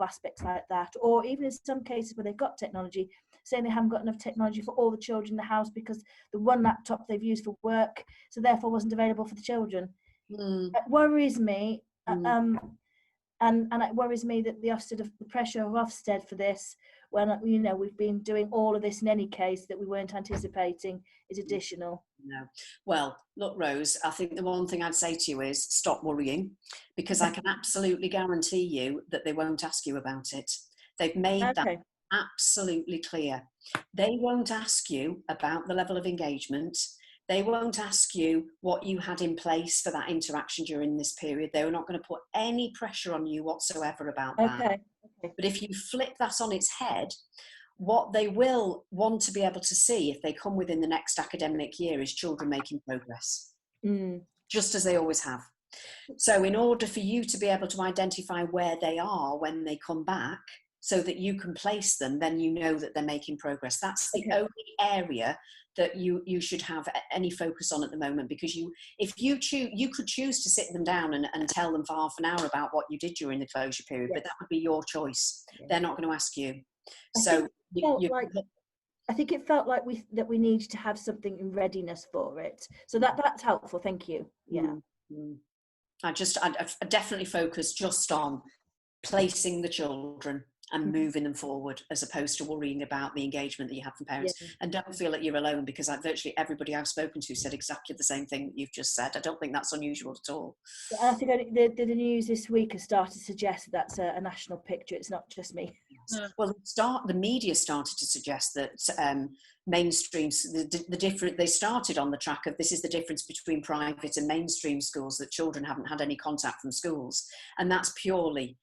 aspects like that, or even in some cases where they've got technology, saying they haven't got enough technology for all the children in the house because the one laptop they've used for work, so therefore wasn't available for the children. It worries me. And it worries me that the pressure of Ofsted for this, when, you know, we've been doing all of this in any case that we weren't anticipating, is additional. No. Well, look, Rose, I think the one thing I'd say to you is stop worrying, because I can absolutely guarantee you that they won't ask you about it. They've made that absolutely clear. They won't ask you about the level of engagement. They won't ask you what you had in place for that interaction during this period. They're not going to put any pressure on you whatsoever about that. Okay. But if you flip that on its head, what they will want to be able to see if they come within the next academic year is children making progress, just as they always have. So in order for you to be able to identify where they are when they come back, so that you can place them, then you know that they're making progress. That's the only area that you should have any focus on at the moment, because you could choose to sit them down and tell them for half an hour about what you did during the closure period, but that would be your choice. They're not going to ask you. I think it felt like we needed to have something in readiness for it. So that's helpful. Thank you. Yeah. I definitely focus just on placing the children and moving them forward, as opposed to worrying about the engagement that you have from parents. And don't feel that you're alone, because virtually everybody I've spoken to said exactly the same thing that you've just said. I don't think that's unusual at all. I think the news this week has started to suggest that that's a national picture. It's not just me. Well, the media started to suggest that mainstreams, they started on the track of this is the difference between private and mainstream schools, that children haven't had any contact from schools. And that's purely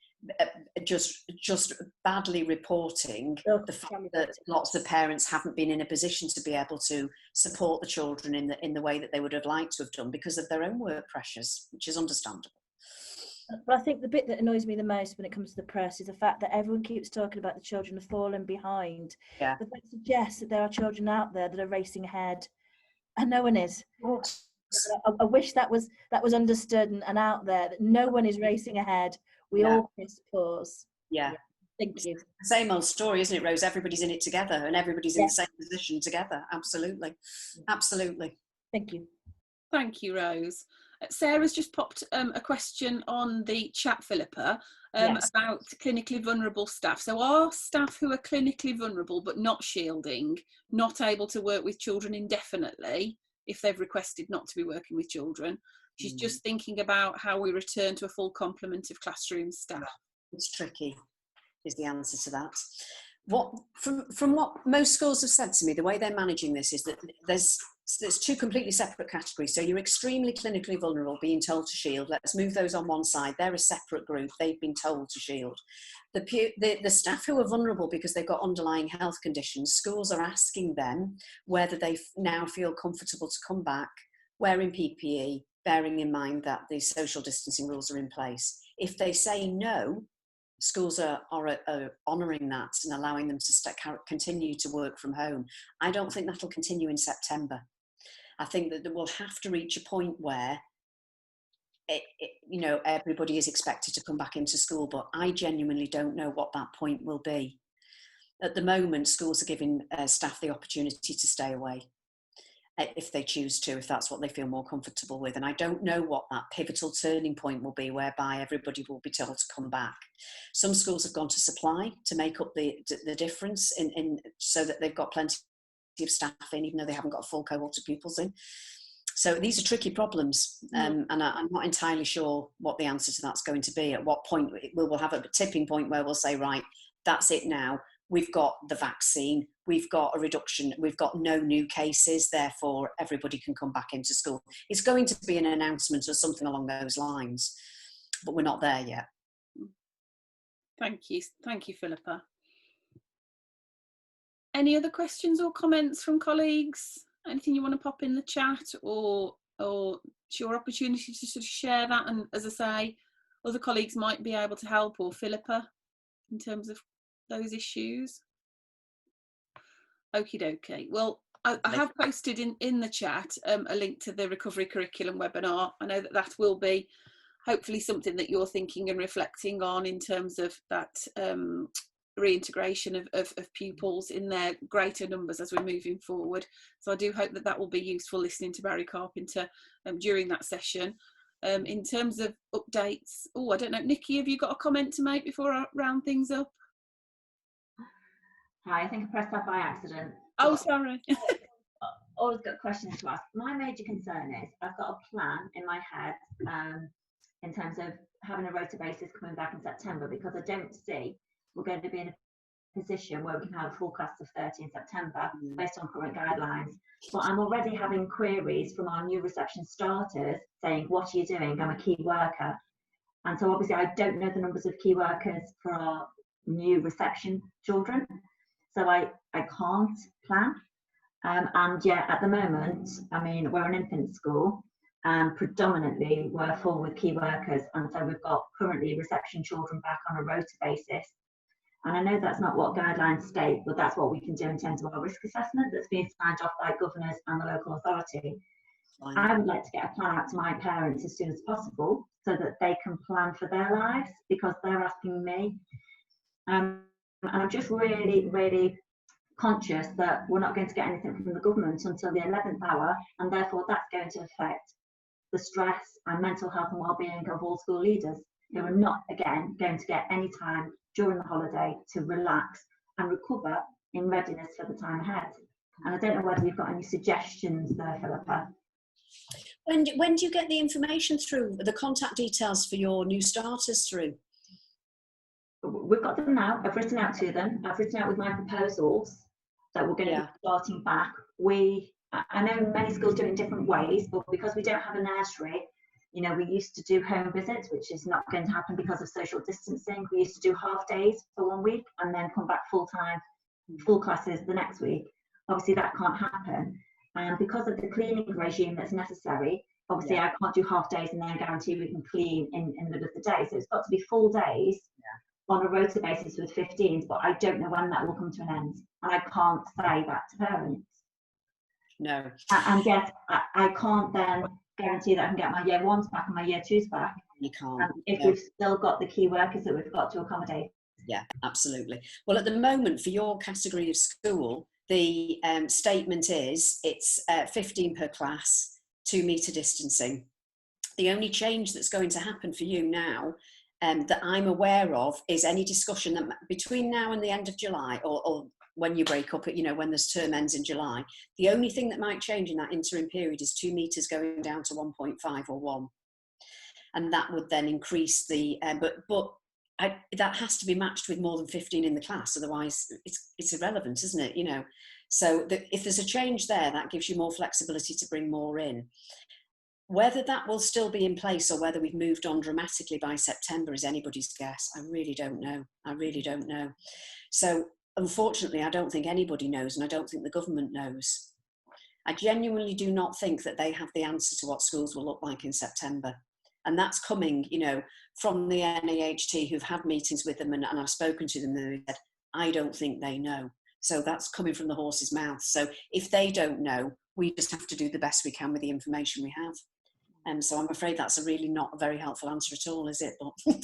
just badly reporting the fact that lots of parents haven't been in a position to be able to support the children in the way that they would have liked to have done because of their own work pressures, which is understandable. But I think the bit that annoys me the most when it comes to the press is the fact that everyone keeps talking about the children have fallen behind. But that suggests that there are children out there that are racing ahead, and no one is. I wish that was understood and out there, that no one is racing ahead. We all press pause. Yeah. Thank you. Same old story, isn't it, Rose? Everybody's in it together, and everybody's in the same position together. Absolutely. Absolutely. Thank you. Thank you, Rose. Sarah's just popped a question on the chat, Philippa, about clinically vulnerable staff. So are staff who are clinically vulnerable but not shielding not able to work with children indefinitely if they've requested not to be working with children? She's just thinking about how we return to a full complement of classroom staff. It's tricky, is the answer to that. From what most schools have said to me, the way they're managing this is that there's two completely separate categories. So you're extremely clinically vulnerable, being told to shield. Let's move those on one side. They're a separate group. They've been told to shield. The staff who are vulnerable because they've got underlying health conditions, schools are asking them whether they now feel comfortable to come back wearing PPE, bearing in mind that the social distancing rules are in place. If they say no, schools are honouring that and allowing them to continue to work from home. I don't think that'll continue in September. I think that we'll have to reach a point where everybody is expected to come back into school, but I genuinely don't know what that point will be. At the moment, schools are giving staff the opportunity to stay away if they choose to, if that's what they feel more comfortable with. And I don't know what that pivotal turning point will be whereby everybody will be told to come back. Some schools have gone to supply to make up the difference in so that they've got plenty of staff in, even though they haven't got a full cohort of pupils in. So these are tricky problems, and I'm not entirely sure what the answer to that's going to be. At what point we'll have a tipping point where we'll say, right, that's it now. We've got the vaccine, we've got a reduction, we've got no new cases, therefore everybody can come back into school. It's going to be an announcement or something along those lines, but we're not there yet. Thank you, Philippa. Any other questions or comments from colleagues? Anything you want to pop in the chat, or it's your opportunity to sort of share that, and as I say, other colleagues might be able to help, or Philippa, in terms of those issues. Okie dokie. Well, I have posted in the chat a link to the Recovery Curriculum webinar. I know that will be hopefully something that you're thinking and reflecting on in terms of that reintegration of pupils in their greater numbers as we're moving forward. So I do hope that will be useful listening to Barry Carpenter during that session. In terms of updates, I don't know, Nikki, have you got a comment to make before I round things up? Hi, I think I pressed that by accident. Oh, sorry. Always got questions to ask. My major concern is I've got a plan in my head in terms of having a rota basis coming back in September, because I don't see we're going to be in a position where we can have a full class of 30 in September based on current guidelines. But I'm already having queries from our new reception starters saying, what are you doing? I'm a key worker. And so obviously I don't know the numbers of key workers for our new reception children. So I can't plan. And yet at the moment, I mean, we're an infant school and predominantly we're full with key workers. And so we've got currently reception children back on a rota basis. And I know that's not what guidelines state, but that's what we can do in terms of our risk assessment that's being signed off by governors and the local authority. I would like to get a plan out to my parents as soon as possible so that they can plan for their lives, because they're asking me. And I'm just really, really conscious that we're not going to get anything from the government until the 11th hour, and therefore that's going to affect the stress and mental health and well-being of all school leaders who are not, again, going to get any time during the holiday to relax and recover in readiness for the time ahead. And I don't know whether you've got any suggestions there, Philippa. When do you get the information through, the contact details for your new starters through? We've got them now. I've written out to them. I've written out with my proposals that we're going to be starting back. I know many schools do it in different ways, but because we don't have a nursery, you know, we used to do home visits, which is not going to happen because of social distancing. We used to do half days for 1 week and then come back full time, full classes the next week. Obviously that can't happen. And because of the cleaning regime that's necessary, obviously I can't do half days and then guarantee we can clean in the middle of the day. So it's got to be full days on a rota basis with 15s, but I don't know when that will come to an end. And I can't say that to parents. no. And yet I can't then guarantee that I can get my year ones back and my year twos back. You can't. If no. we've still got the key workers that we've got to accommodate. Yeah, absolutely. Well, at the moment, for your category of school, the statement is it's 15 per class, 2 metre distancing. The only change that's going to happen for you now that I'm aware of is any discussion that between now and the end of July, or when you break up, when this term ends in July, the only thing that might change in that interim period is 2 metres going down to 1.5 or 1. And that would then increase the, that has to be matched with more than 15 in the class, otherwise it's irrelevant, isn't it? So if there's a change there, that gives you more flexibility to bring more in. Whether that will still be in place or whether we've moved on dramatically by September is anybody's guess. I really don't know. So unfortunately, I don't think anybody knows, and I don't think the government knows. I genuinely do not think that they have the answer to what schools will look like in September. And that's coming, from the NAHT, who've had meetings with them, and I've spoken to them, and they said, I don't think they know. So that's coming from the horse's mouth. So if they don't know, we just have to do the best we can with the information we have. So I'm afraid that's really not a very helpful answer at all, is it? But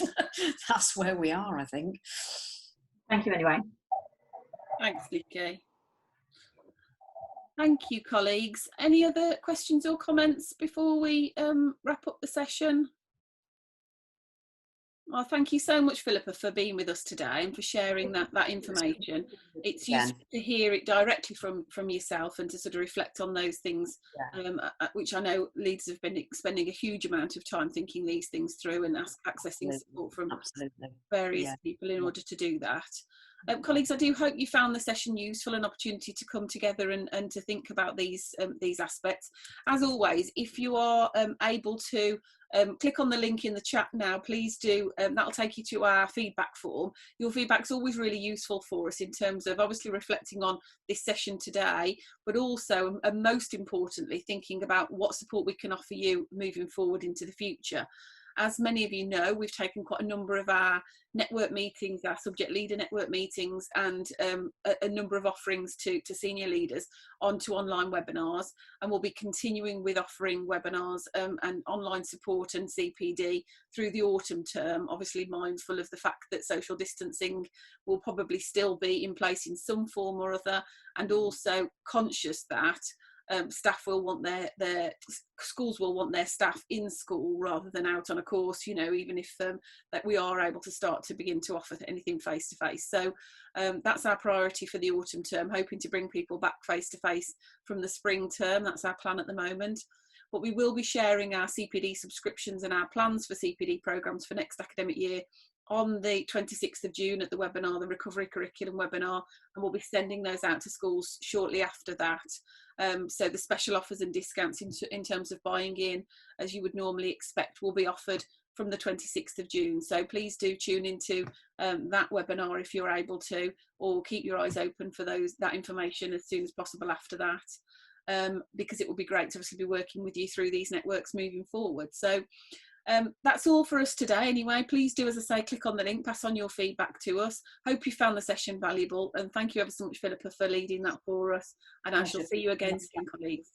that's where we are, I think. Thank you anyway. Thanks, Nikki. Thank you, colleagues. Any other questions or comments before we wrap up the session? Well, thank you so much, Philippa, for being with us today and for sharing that information. It's useful to hear it directly from yourself and to sort of reflect on those things, which I know leaders have been spending a huge amount of time thinking these things through and accessing support from various people in order to do that. Colleagues, I do hope you found the session useful, an opportunity to come together and to think about these aspects. As always, if you are able to click on the link in the chat now, please do. That'll take you to our feedback form. Your feedback's always really useful for us in terms of obviously reflecting on this session today, but also, and most importantly, thinking about what support we can offer you moving forward into the future. As many of you know, we've taken quite a number of our network meetings, our subject leader network meetings, and a number of offerings to senior leaders onto online webinars, and we'll be continuing with offering webinars and online support and CPD through the autumn term, obviously mindful of the fact that social distancing will probably still be in place in some form or other, and also conscious that staff will want their schools will want their staff in school rather than out on a course, even if that we are able to start to begin to offer anything face to face. So that's our priority for the autumn term, hoping to bring people back face to face from the spring term. That's our plan at the moment. But we will be sharing our CPD subscriptions and our plans for CPD programmes for next academic year on the 26th of June at the webinar, the Recovery Curriculum webinar, and we'll be sending those out to schools shortly after that. So the special offers and discounts in terms of buying in, as you would normally expect, will be offered from the 26th of June. So please do tune into that webinar if you're able to, or keep your eyes open for that information as soon as possible after that, because it will be great to obviously be working with you through these networks moving forward. So that's all for us today anyway. Please do, as I say, click on the link, pass on your feedback to us. Hope you found the session valuable, and thank you ever so much, Philippa, for leading that for us, and I shall see you again soon, colleagues.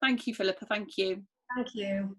Thank you, Philippa. Thank you. Thank you.